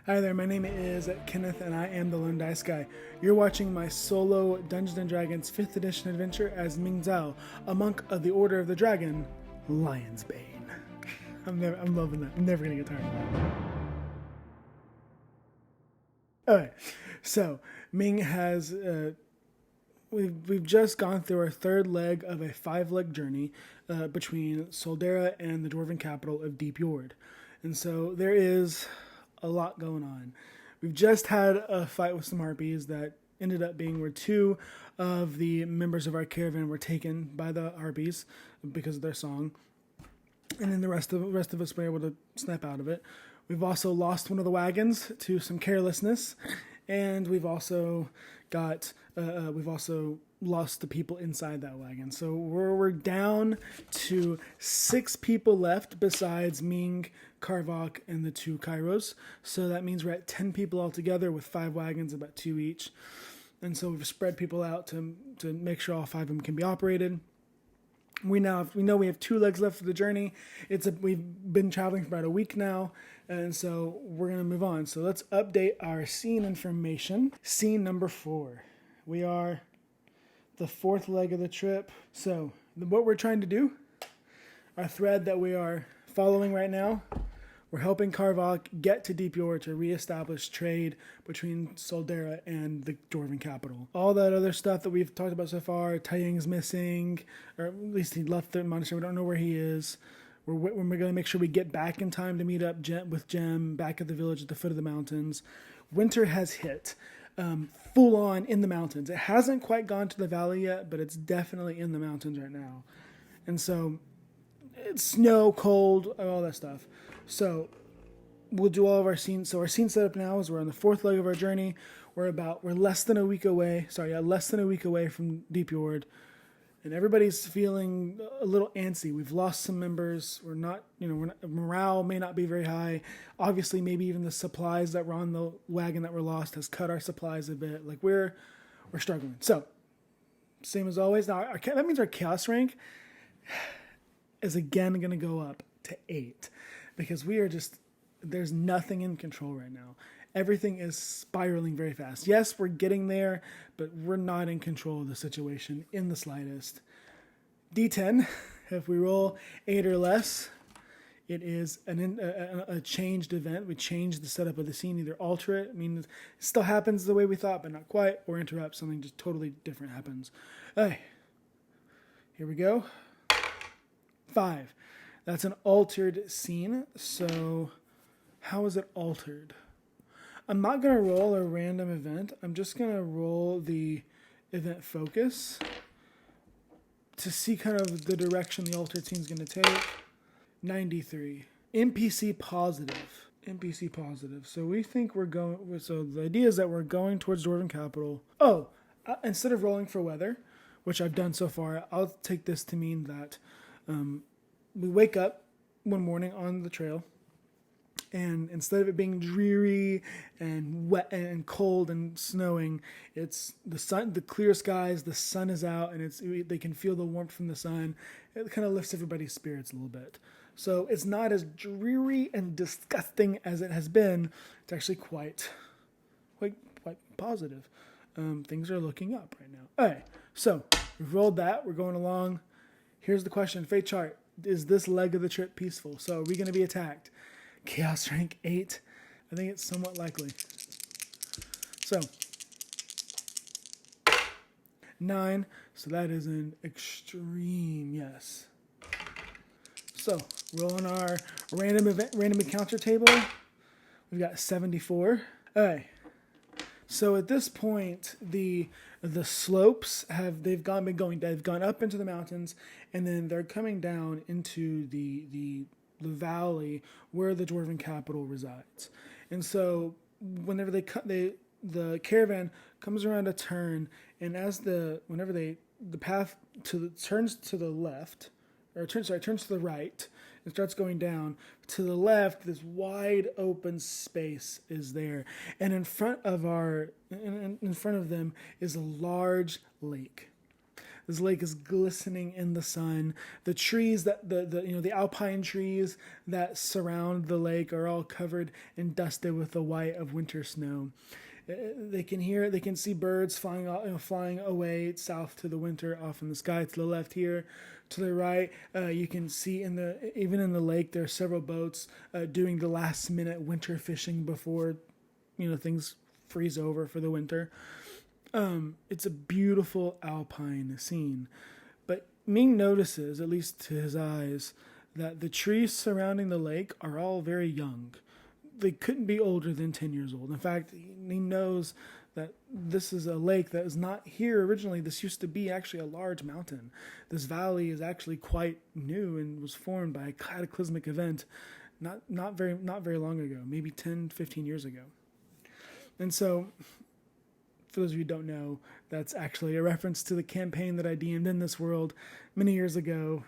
Hi there, my name is Kenneth and I am the Lone Dice Guy. You're watching my solo Dungeons & Dragons 5th edition adventure as Ming Zhao, a monk of the Order of the Dragon, Lion's Bane. I'm loving that. I'm never gonna get tired of that. Alright, so Ming has we've just gone through our third leg of a 5-leg journey between Soldera and the dwarven capital of Dyp Jord. And so there is a lot going on. We've just had a fight with some harpies that ended up being where 2 of the members of our caravan were taken by the harpies because of their song. And then the rest of us were able to snap out of it. We've also lost one of the wagons to some carelessness, and we've also lost the people inside that wagon. So we're down to 6 people left besides Ming, Karvok, and the 2 Kairos. So that means we're at 10 people altogether with 5 wagons, about 2 each. And so we've spread people out to make sure all 5 of them can be operated. We know we have 2 legs left of the journey. We've been traveling for about a week now, and so we're gonna move on. So let's update our scene information. Scene number 4. We are the 4th leg of the trip. So what we're trying to do, our thread that we are following right now, we're helping Karvok get to Dyp Jord to reestablish trade between Soldera and the dwarven capital. All that other stuff that we've talked about so far, Taiyang's missing, or at least he left the monastery. We don't know where he is. We're going to make sure we get back in time to meet up with Jem back at the village at the foot of the mountains. Winter has hit. Full on in the mountains. It hasn't quite gone to the valley yet, but it's definitely in the mountains right now. And so it's snow, cold, all that stuff. So we'll do all of our scenes. So our scene setup now is we're on the 4th leg of our journey. We're less than a week away. Less than a week away from Dyp Jord. And everybody's feeling a little antsy. We've lost some members. Morale may not be very high. Obviously, maybe even the supplies that were on the wagon that were lost has cut our supplies a bit. Like we're struggling. So, same as always. Now that means our chaos rank is again going to go up to 8 because there's nothing in control right now. Everything is spiraling very fast. Yes, we're getting there, but we're not in control of the situation in the slightest. D10, if we roll 8 or less, it is a changed event. We change the setup of the scene, either alter it, it still happens the way we thought, but not quite, or interrupt, something just totally different happens. Okay, here we go. 5. That's an altered scene, so how is it altered? I'm not going to roll a random event. I'm just going to roll the event focus to see kind of the direction the altered scene is going to take. 93. NPC positive. NPC positive. So we think so the idea is that we're going towards Dwarven Capital. Instead of rolling for weather, which I've done so far, I'll take this to mean that we wake up one morning on the trail, and instead of it being dreary and wet and cold and snowing, it's the sun, the clear skies, the sun is out, and they can feel the warmth from the sun. It kind of lifts everybody's spirits a little bit. So it's not as dreary and disgusting as it has been. It's actually quite positive. Things are looking up right now. All right, so we've rolled that. We're going along. Here's the question. Fate chart. Is this leg of the trip peaceful? So are we going to be attacked? Chaos rank 8. I think it's somewhat likely. So 9. So that is an extreme yes. So rolling our random encounter table. We've got 74. All right. So at this point, the slopes they've gone up into the mountains, and then they're coming down into the valley where the dwarven capital resides. And so whenever the caravan comes around a turn, and the path turns to the left, turns to the right, and starts going down to the left, this wide open space is there, and in front of them is a large lake. This lake is glistening in the sun. The trees that the alpine trees that surround the lake are all covered and dusted with the white of winter snow. They can see birds flying away south to the winter off in the sky. To the left here, to the right, you can see even in the lake there are several boats doing the last minute winter fishing before things freeze over for the winter. It's a beautiful alpine scene, but Ming notices, at least to his eyes, that the trees surrounding the lake are all very young. They couldn't be older than 10 years old. In fact, he knows that this is a lake that is not here originally. This used to be actually a large mountain. This valley is actually quite new and was formed by a cataclysmic event not very long ago, maybe 10, 15 years ago. And so, for those of you who don't know, that's actually a reference to the campaign that I DM'd in this world many years ago.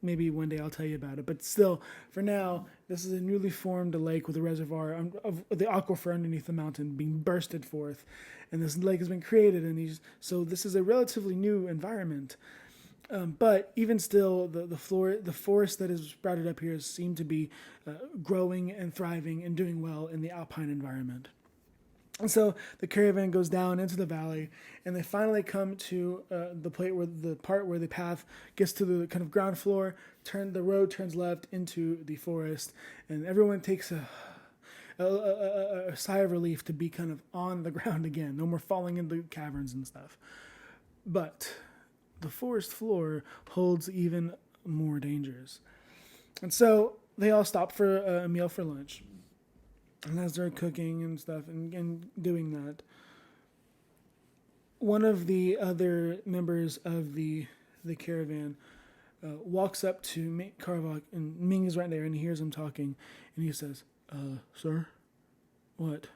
Maybe one day I'll tell you about it. But still, for now, this is a newly formed lake with a reservoir of the aquifer underneath the mountain being bursted forth. And this lake has been created. So this is a relatively new environment. But even still, the forest that is sprouted up here seem to be growing and thriving and doing well in the alpine environment. And so the caravan goes down into the valley, and they finally come to the part where the path gets to the kind of ground floor. The road turns left into the forest, and everyone takes a sigh of relief to be kind of on the ground again. No more falling into caverns and stuff. But the forest floor holds even more dangers. And so they all stop for a meal for lunch. And as they're cooking and stuff and doing that, one of the other members of the caravan walks up to Karvok, and Ming is right there, and he hears him talking, and he says, "Sir, what?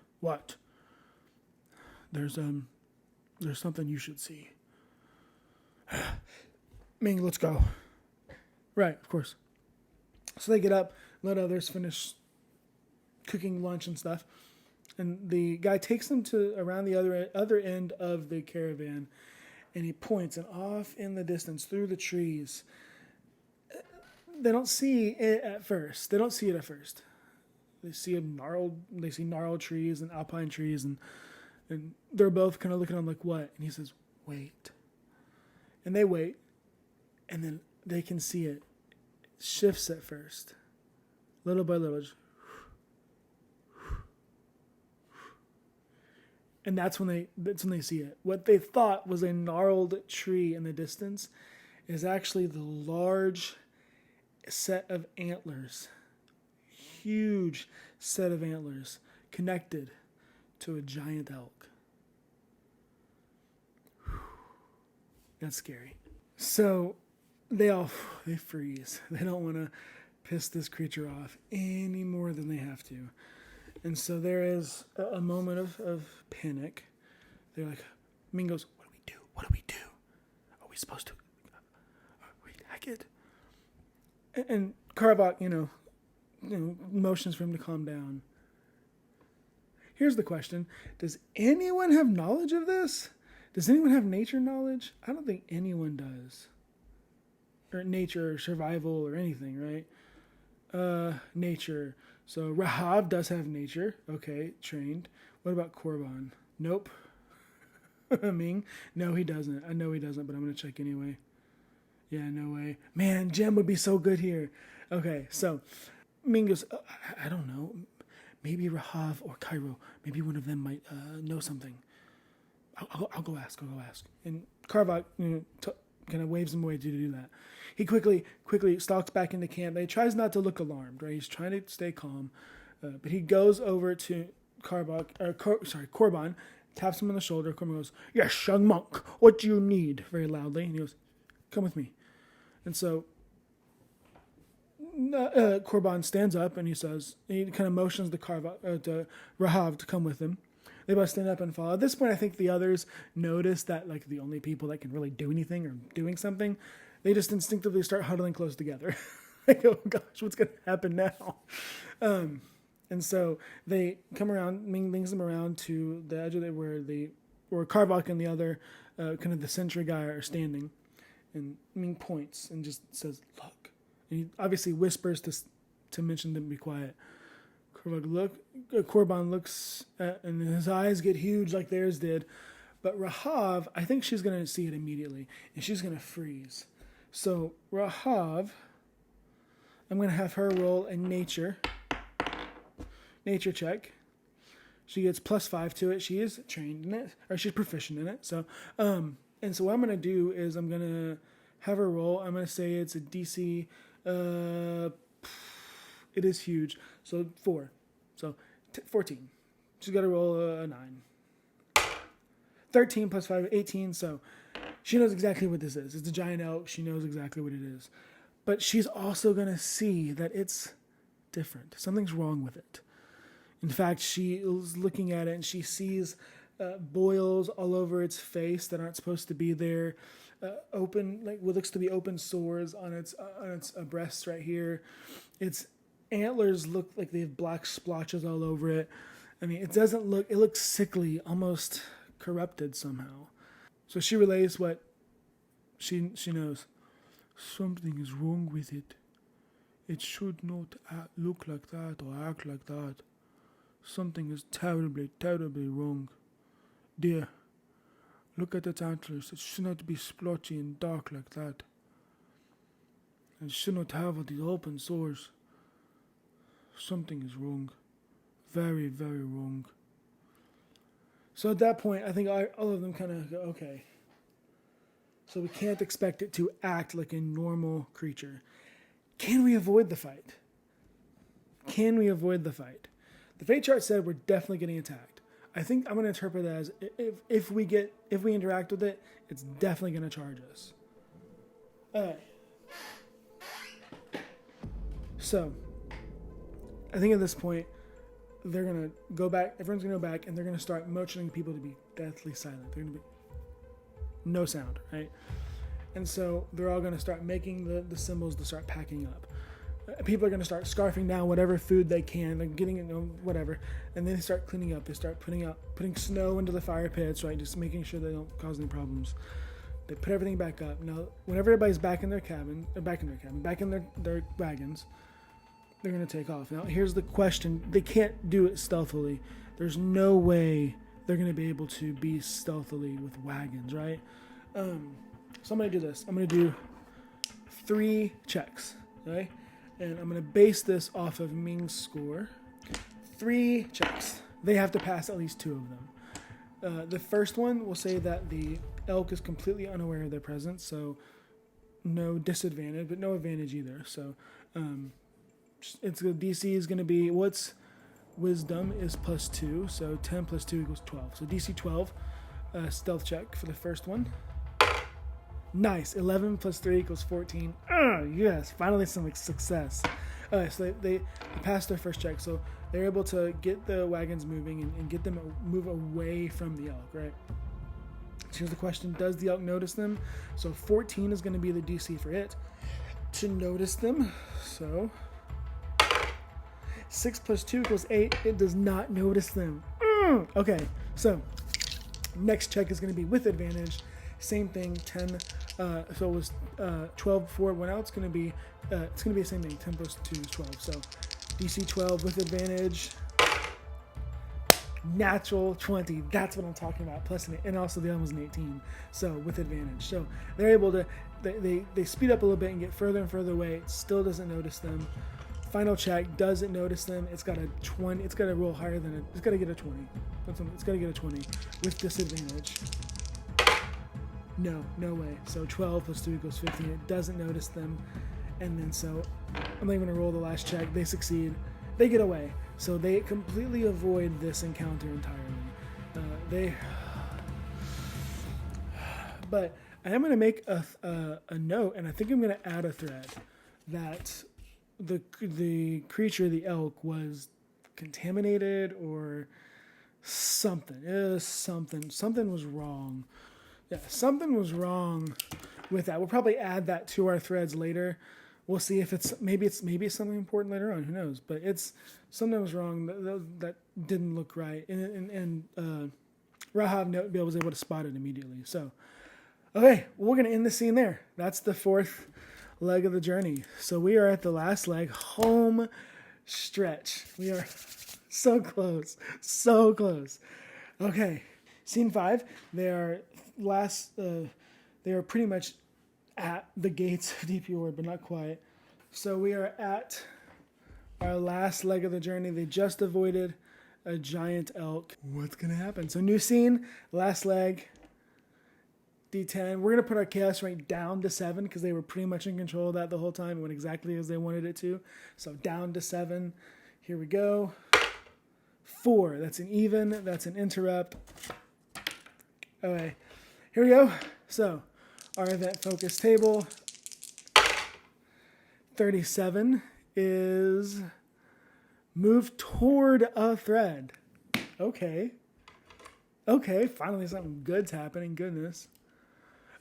There's something you should see." Ming, let's go. Right, of course. So they get up, let others finish cooking lunch and stuff, and the guy takes them to around the other end of the caravan, and he points, and off in the distance through the trees, they don't see it at first. They see gnarled trees and alpine trees, and they're both kind of looking at him like, what? And he says, wait. And they wait, and then they can see it shifts at first, little by little. And that's when they see it. What they thought was a gnarled tree in the distance is actually the large set of antlers, huge set of antlers connected to a giant elk. That's scary. So they freeze. They don't want to piss this creature off any more than they have to. And so there is a moment of panic. They're like, Ming goes, what do we do? Are we supposed to hack it? And Karvok, motions for him to calm down. Here's the question. Does anyone have knowledge of this? Does anyone have nature knowledge? I don't think anyone does. Or nature or survival or anything, right? Nature. So Rahav does have nature. Okay, trained. What about Korban? Nope. Ming? No, he doesn't. I know he doesn't, but I'm going to check anyway. Yeah, no way. Man, Gem would be so good here. Okay, so Ming goes, I don't know. Maybe Rahav or Cairo. Maybe one of them might know something. I'll go ask. And Karvok, kind of waves him away to do that. He quickly stalks back into camp. He tries not to look alarmed, right? He's trying to stay calm. But he goes over to Korban, taps him on the shoulder. Korban goes, "Yes, young monk, what do you need?" very loudly. And he goes, "Come with me." And so Korban stands up and he kind of motions to Rahav to come with him. They both stand up and follow. At this point, I think the others notice that like the only people that can really do anything or doing something, they just instinctively start huddling close together. Like, oh gosh, what's going to happen now? And so they come around, Ming leads them around to the edge of where Karvok and the other kind of the sentry guy are standing, and Ming points and just says, "Look." And he obviously whispers to mention them to be quiet. Korban looks, and his eyes get huge like theirs did. But Rahav, I think she's going to see it immediately, and she's going to freeze. So Rahav, I'm going to have her roll a nature check. She gets +5 to it. She is trained in it, or she's proficient in it. So, and so what I'm going to do is I'm going to have her roll. I'm going to say it's a DC. It is huge. So 4. So 14. She's got to roll a 9. 13 + 5, 18. So she knows exactly what this is. It's a giant elk. She knows exactly what it is. But she's also going to see that it's different. Something's wrong with it. In fact, she is looking at it and she sees boils all over its face that aren't supposed to be there. Open, like what looks to be open sores on its breasts right here. Its antlers look like they have black splotches all over it. I mean, it looks sickly, almost corrupted somehow. So she relays what she knows. Something is wrong with it. It should not look like that or act like that. Something is terribly, terribly wrong. Dear, look at its antlers. It should not be splotchy and dark like that. It should not have all these open sores. Something is wrong. Very, very wrong. So at that point, I think all of them kind of go, okay. So we can't expect it to act like a normal creature. Can we avoid the fight? Can we avoid the fight? The fate chart said we're definitely getting attacked. I think I'm going to interpret it as if we interact with it, it's definitely going to charge us. Alright. So, I think at this point, they're going to go back, everyone's going to go back, and they're going to start motioning people to be deathly silent. They're going to be no sound, right? And so they're all going to start making the symbols to start packing up. People are going to start scarfing down whatever food they can, like getting whatever, and then they start cleaning up. They start putting snow into the fire pits, right? Just making sure they don't cause any problems. They put everything back up. Now, when everybody's back in their wagons, they're going to take off. Now, here's the question. They can't do it stealthily. There's no way they're going to be able to be stealthily with wagons, right? So I'm going to do this. I'm going to do 3 checks, okay? And I'm going to base this off of Ming's score. 3 checks. They have to pass at least 2 of them. The first one will say that the elk is completely unaware of their presence, so no disadvantage, but no advantage either. So it's the DC is going to be, what's wisdom is +2, so 10 + 2 = 12. So DC 12, stealth check for the first one. Nice. 11 + 3 = 14. Yes, finally some success. So they passed their first check, so they're able to get the wagons moving and get them to move away from the elk, right? So here's the question, does the elk notice them? So 14 is going to be the DC for it to notice them. So 6 + 2 = 8. It does not notice them. Okay, so next check is going to be with advantage. Same thing, 10. So it was 12 before it went out. It's going to be the same thing. 10 + 2 is 12. So DC 12 with advantage. Natural 20. That's what I'm talking about. Plus, and also the other was an 18. So with advantage. So they're able to. They speed up a little bit and get further and further away. It still doesn't notice them. Final check, does it notice them? It's got a 20. It's got to roll higher than it. It's got to get a 20. It's got to get a 20 with disadvantage. No way. So 12 + 2 = 15. It doesn't notice them. And then so I'm not even going to roll the last check. They succeed. They get away. So they completely avoid this encounter entirely. But I am going to make a note, and I think I'm going to add a thread that the creature, the elk, was contaminated or something. It was something. Something was wrong. Yeah, something was wrong with that. We'll probably add that to our threads later. We'll see if it's something important later on. Who knows? But it's something was wrong that didn't look right. And Rahav was able to spot it immediately. So, okay, we're going to end the scene there. That's the fourth leg of the journey. So we are at the last leg, home stretch. We are so close, so close. Okay, scene 5. They are pretty much at the gates of Dyp Jord, but not quite. So we are at our last leg of the journey. They just avoided a giant elk. What's gonna happen? So new scene, last leg, D10. We're gonna put our chaos rank down to 7 because they were pretty much in control of that the whole time. It went exactly as they wanted it to. So down to 7. Here we go. 4. That's an even. That's an interrupt. Okay. Here we go. So our event focus table. 37 is move toward a thread. Okay. Okay, finally something good's happening. Goodness.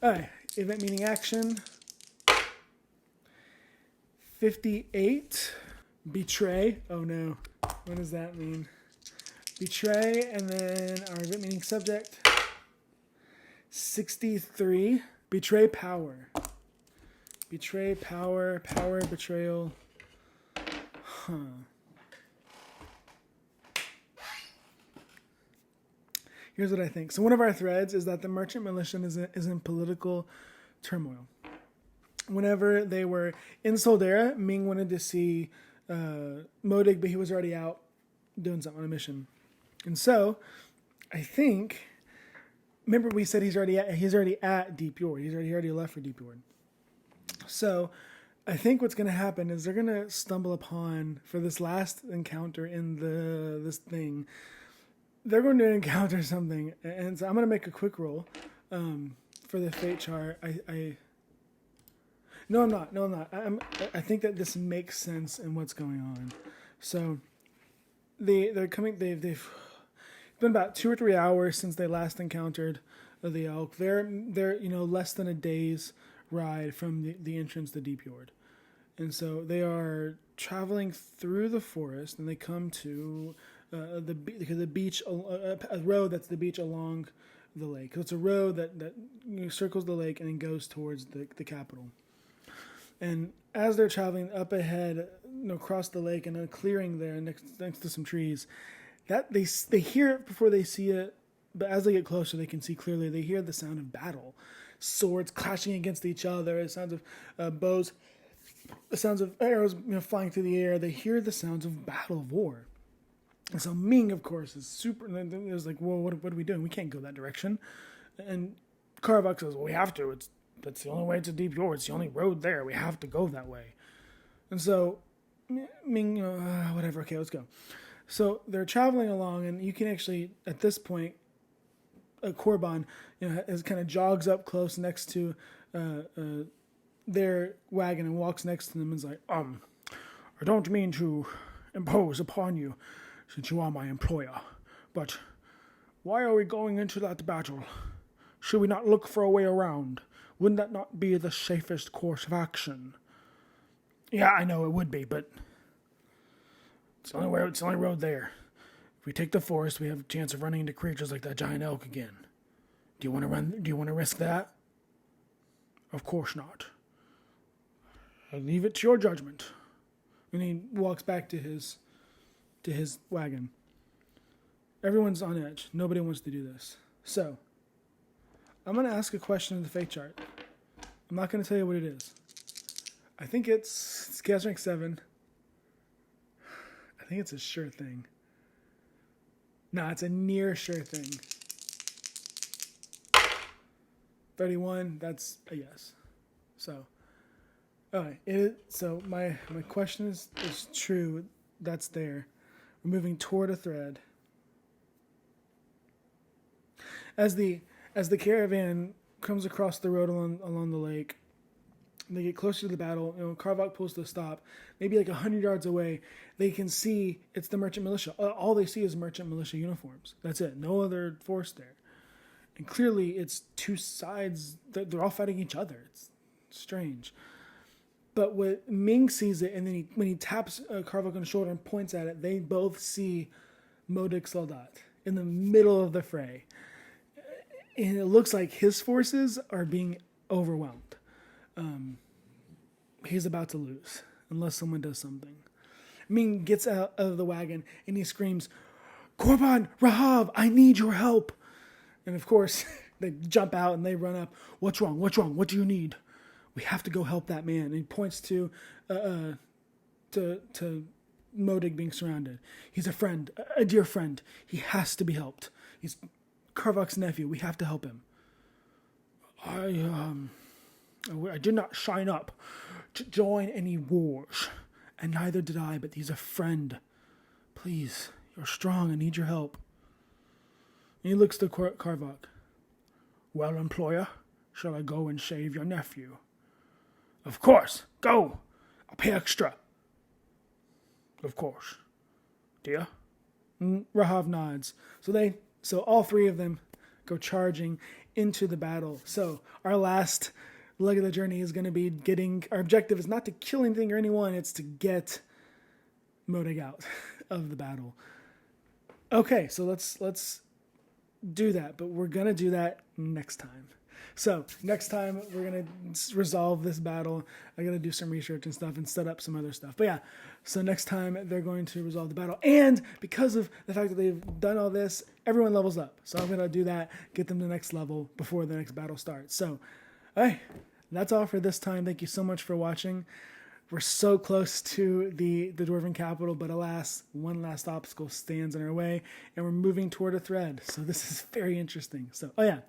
Alright, event meaning action. 58. Betray. Oh no. What does that mean? Betray, and then our event meaning subject. 63. Betray power. Betray power. Power, betrayal. Huh. Here's what I think. So one of our threads is that the merchant militia is in political turmoil. Whenever they were in Soldera, Ming wanted to see Modig, but he was already out doing something on a mission. And so, I think, remember we said he's already at Dyp Jord. He already left for Dyp Jord. So, I think what's going to happen is they're going to stumble upon, for this last encounter in this thing, they're going to encounter something. And so I'm going to make a quick roll for the fate chart. No, I'm not. I think that this makes sense in what's going on. So they're coming. They've been about 2 or 3 hours since they last encountered the elk. They're less than a day's ride from the entrance to Dyp Jord, and so they are traveling through the forest, and they come to the beach, a road that's the beach along the lake. So it's a road that circles the lake and then goes towards the capital. And as they're traveling up ahead, across the lake and a clearing there next to some trees, that they hear it before they see it, but as they get closer, they can see clearly. They hear the sound of battle, swords clashing against each other, the sounds of bows, the sounds of arrows flying through the air. They hear the sounds of battle, of war. And so Ming, of course, is super. It was like, whoa, what are we doing? We can't go that direction. And Karvok says, well, we have to. That's the only way to Dyp Jord. It's the only road there. We have to go that way. And so Ming, whatever. Okay, let's go. So they're traveling along, and you can actually, at this point, Korban, kind of jogs up close next to their wagon and walks next to them and is like, I don't mean to impose upon you, since you are my employer, but why are we going into that battle? Should we not look for a way around? Wouldn't that not be the safest course of action? Yeah, I know it would be, but it's the only road there. If we take the forest, we have a chance of running into creatures like that giant elk again. Do you want to run? Do you want to risk that? Of course not. I leave it to your judgment. And he walks back to his wagon. Everyone's on edge. Nobody wants to do this. So, I'm going to ask a question in the fate chart. I'm not going to tell you what it is. I think it's chaos rank 7. I think it's a sure thing. No, it's a near sure thing. 31, that's a yes. So, alright. So my question is true. That's there. We're moving toward a thread. As the caravan comes across the road along the lake, and they get closer to the battle, Karvok pulls to a stop. Maybe like 100 yards away, they can see it's the merchant militia. All they see is merchant militia uniforms. That's it. No other force there. And clearly it's two sides. They're all fighting each other. It's strange. But when Ming sees it, and then when he taps Karvok on the shoulder and points at it, they both see Modik Soldat in the middle of the fray. And it looks like his forces are being overwhelmed. He's about to lose unless someone does something. Ming gets out of the wagon and he screams, Korban, Rahav, I need your help. And of course, they jump out and they run up. What's wrong? What's wrong? What do you need? We have to go help that man. And he points to Modig being surrounded. He's a friend, a dear friend. He has to be helped. He's Karvok's nephew. We have to help him. I did not sign up to join any wars, and neither did I, but he's a friend. Please, you're strong. I need your help. And he looks to Karvok. Well, employer, shall I go and save your nephew? Of course, go. I'll pay extra. Of course. Dear? Rahav nods. So all three of them go charging into the battle. So our last leg of the journey is going to be our objective is not to kill anything or anyone, it's to get Modig out of the battle. Okay, so let's do that, but we're going to do that next time. So next time we're going to resolve this battle. I'm going to do some research and stuff and set up some other stuff. But yeah, so next time they're going to resolve the battle. And because of the fact that they've done all this, everyone levels up. So I'm going to do that, get them to the next level before the next battle starts. So, all right, that's all for this time. Thank you so much for watching. We're so close to the Dwarven capital, but alas, one last obstacle stands in our way, and we're moving toward a thread. So this is very interesting. So, oh yeah.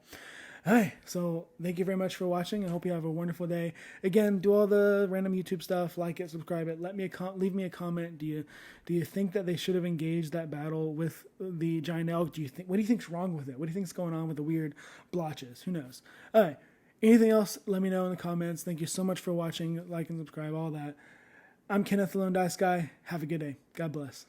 All right, so thank you very much for watching. I hope you have a wonderful day. Again, do all the random YouTube stuff, like it, subscribe it. Leave me a comment. Do you think that they should have engaged that battle with the giant elk? What do you think's wrong with it? What do you think's going on with the weird blotches? Who knows? All right. Anything else? Let me know in the comments. Thank you so much for watching. Like and subscribe, all that. I'm Kenneth the Lone Dice Guy. Have a good day. God bless.